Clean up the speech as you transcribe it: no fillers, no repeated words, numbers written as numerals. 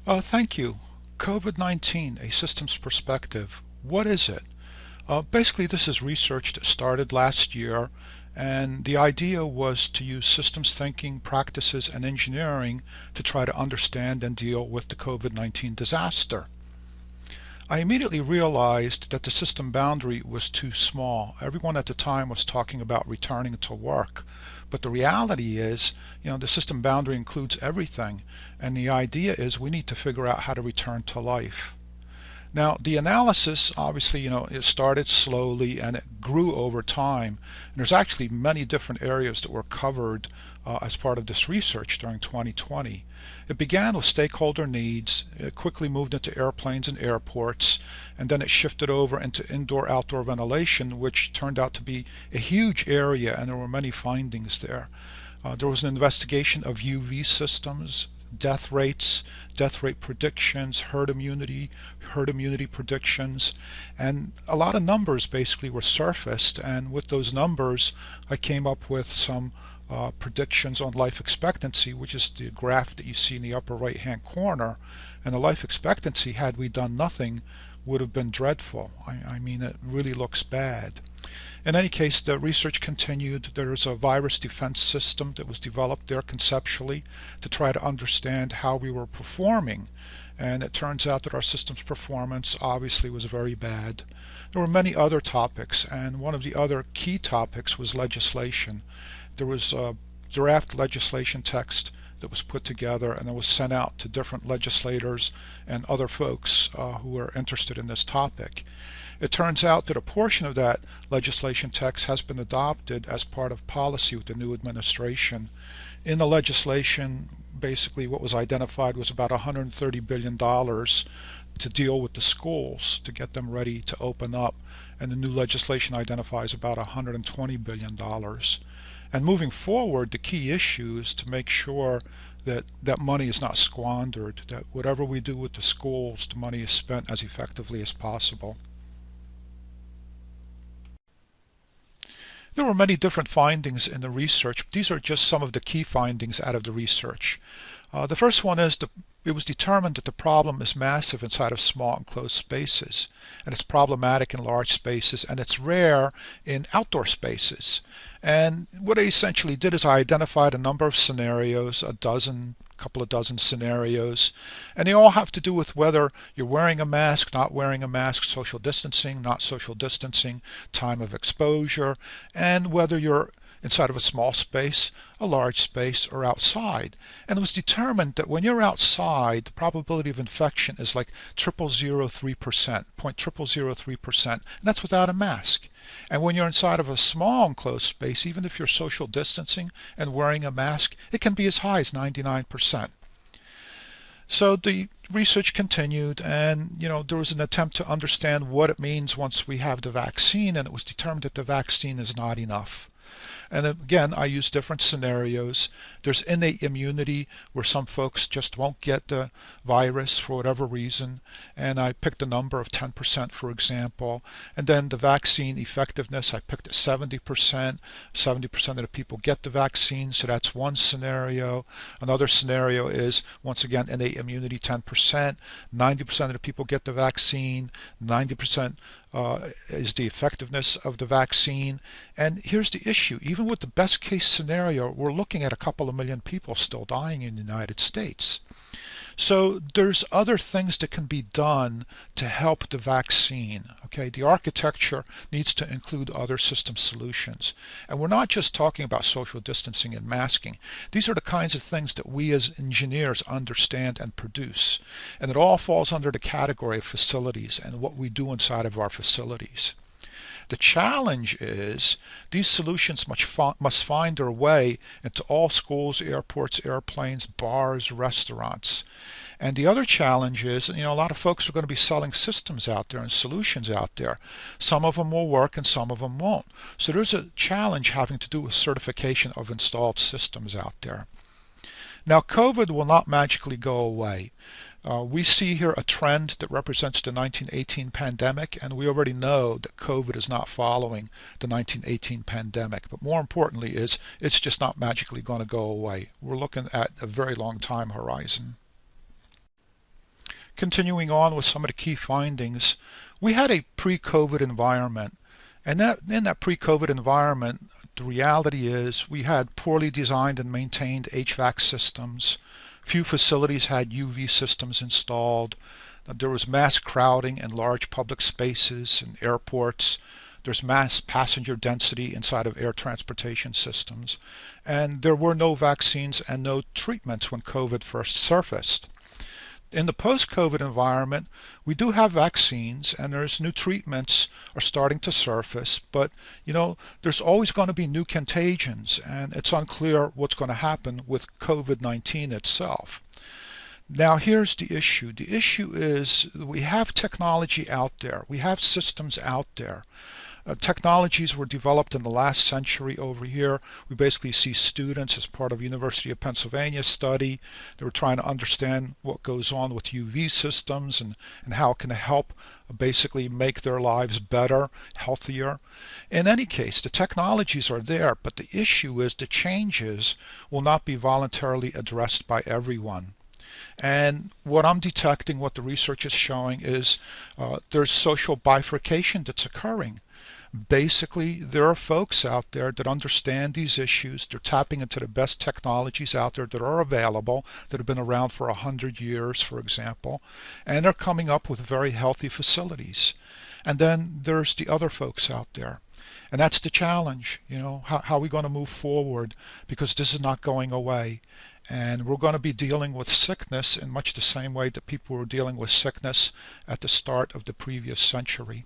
Thank you. COVID-19, a systems perspective. What is it? Basically, this is research that started last year, and the idea was to use systems thinking, practices, and engineering to try to understand and deal with the COVID-19 disaster. I immediately realized that the system boundary was too small. Everyone at the time was talking about returning to work. But the reality is, the system boundary includes everything. And the idea is we need to figure out how to return to life. Now, the analysis, obviously, it started slowly and it grew over time. And there's actually many different areas that were covered as part of this research during 2020. It began with stakeholder needs, it quickly moved into airplanes and airports, and then it shifted over into indoor-outdoor ventilation, which turned out to be a huge area, and there were many findings there. There was an investigation of UV systems, death rates, death rate predictions, herd immunity predictions, and a lot of numbers basically were surfaced. And with those numbers, I came up with some predictions on life expectancy, which is the graph that you see in the upper right hand corner. And the life expectancy, had we done nothing, would have been dreadful. I mean, it really looks bad. In any case, the research continued. There's a virus defense system that was developed there conceptually to try to understand how we were performing. And it turns out that our system's performance obviously was very bad. There were many other topics, and one of the other key topics was legislation. There was a draft legislation text that was put together and it was sent out to different legislators and other folks who were interested in this topic. It turns out that a portion of that legislation text has been adopted as part of policy with the new administration. In the legislation, basically what was identified was about $130 billion to deal with the schools to get them ready to open up, and the new legislation identifies about $120 billion. And moving forward, the key issue is to make sure that that money is not squandered, that whatever we do with the schools, the money is spent as effectively as possible. There were many different findings in the research. These are just some of the key findings out of the research. The first one is it was determined that the problem is massive inside of small enclosed spaces, and it's problematic in large spaces, and it's rare in outdoor spaces. And what I essentially did is I identified a number of scenarios, couple of dozen scenarios, and they all have to do with whether you're wearing a mask, not wearing a mask, social distancing, not social distancing, time of exposure, and whether you're inside of a small space, a large space, or outside. And it was determined that when you're outside, the probability of infection is like 0.0003%, 0.0003%, and that's without a mask. And when you're inside of a small enclosed space, even if you're social distancing and wearing a mask, it can be as high as 99%. So the research continued, and there was an attempt to understand what it means once we have the vaccine, and it was determined that the vaccine is not enough. And again, I use different scenarios. There's innate immunity where some folks just won't get the virus for whatever reason. And I picked a number of 10%, for example. And then the vaccine effectiveness, I picked at 70%. 70% of the people get the vaccine, so that's one scenario. Another scenario is, once again, innate immunity 10%. 90% of the people get the vaccine. 90% is the effectiveness of the vaccine. And here's the issue. Even with the best case scenario, we're looking at a couple of million people still dying in the United States. So there's other things that can be done to help the vaccine. Okay, the architecture needs to include other system solutions. And we're not just talking about social distancing and masking. These are the kinds of things that we as engineers understand and produce. And it all falls under the category of facilities and what we do inside of our facilities. The challenge is these solutions must find their way into all schools, airports, airplanes, bars, restaurants. And the other challenge is, a lot of folks are going to be selling systems out there and solutions out there. Some of them will work and some of them won't. So there's a challenge having to do with certification of installed systems out there. Now, COVID will not magically go away. We see here a trend that represents the 1918 pandemic, and we already know that COVID is not following the 1918 pandemic. But more importantly is it's just not magically going to go away. We're looking at a very long time horizon. Continuing on with some of the key findings, we had a pre-COVID environment. And that in that pre-COVID environment, the reality is we had poorly designed and maintained HVAC systems. Few facilities had UV systems installed. There was mass crowding in large public spaces and airports. There's mass passenger density inside of air transportation systems. And there were no vaccines and no treatments when COVID first surfaced. In the post-COVID environment, we do have vaccines and there's new treatments are starting to surface, but there's always going to be new contagions and it's unclear what's going to happen with COVID-19 itself. Now here's the issue. The issue is we have technology out there. We have systems out there. Technologies were developed in the last century over here. We basically see students as part of University of Pennsylvania study. They were trying to understand what goes on with UV systems and how it can help basically make their lives better, healthier. In any case, the technologies are there, but the issue is the changes will not be voluntarily addressed by everyone. And what I'm detecting, what the research is showing is there's social bifurcation that's occurring. Basically, there are folks out there that understand these issues. They're tapping into the best technologies out there that are available, that have been around for 100 years, for example, and they're coming up with very healthy facilities. And then there's the other folks out there. And that's the challenge, how are we going to move forward? Because this is not going away. And we're going to be dealing with sickness in much the same way that people were dealing with sickness at the start of the previous century.